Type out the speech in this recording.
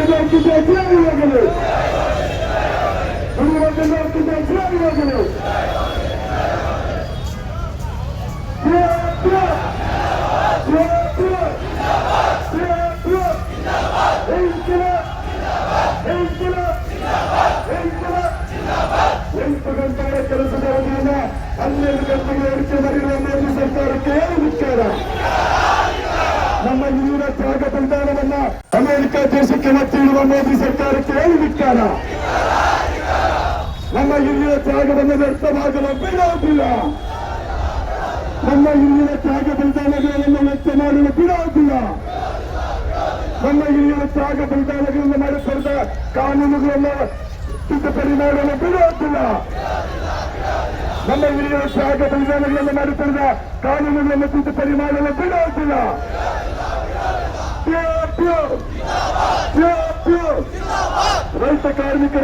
ದುಡಿಯುವಂತಿದ್ದ ಜಾರಿಯಾಗಲು, ದುಡಿಯುವಂತಿದ್ದ ಜಾರಿಯಾಗಲು. ಎಂಟು ಗಂಟೆಗಳ ಕೆಲಸದ ಅವಧಿಯನ್ನು 12 ಗಂಟೆಗೆ ಏರಿಕೆ ಮಾಡಿರುವ ಮೋದಿ ಸರ್ಕಾರಕ್ಕೆ ಏನು ಧಿಕ್ಕಾರ. ನಮ್ಮ ಹಿರಿಯರ ತ್ಯಾಗ ಬಲಿದಾನವನ್ನ ಅಮೆರಿಕ ದೇಶಕ್ಕೆ ಒತ್ತಿರುವ ಮೋದಿ ಸರ್ಕಾರಕ್ಕೆ ಏನು ಧಿಕ್ಕಾರ. ನಮ್ಮ ಹಿರಿಯರ ತ್ಯಾಗವನ್ನು ವ್ಯರ್ಥವಾಗಲು ಬಿಡುವುದಿಲ್ಲ. ನಮ್ಮ ಹಿರಿಯರ ತ್ಯಾಗ ಬಲಿದಾನಗಳನ್ನು ವ್ಯಕ್ತ ಮಾಡಲು ಬಿಡುವುದಿಲ್ಲ. ನಮ್ಮ ಹಿರಿಯರ ತ್ಯಾಗ ಬಲಿದಾನಗಳನ್ನು ಮಾಡಿಕೊಂಡ ಕಾನೂನುಗಳನ್ನು ತಿದ್ದುಪಡಿ ಮಾಡಲು ಬಿಡುವುದಿಲ್ಲ. ನಮ್ಮ ಹಿರಿಯರ ತ್ಯಾಗ ಬಲಿದಾನಗಳನ್ನು ಮಾಡಿಕೊಂಡ ಕಾನೂನುಗಳನ್ನು ತಿದ್ದುಪಡಿ ಮಾಡಲು ಬಿಡುವುದಿಲ್ಲ. ರೈತ ಕಾರ್ಮಿಕರ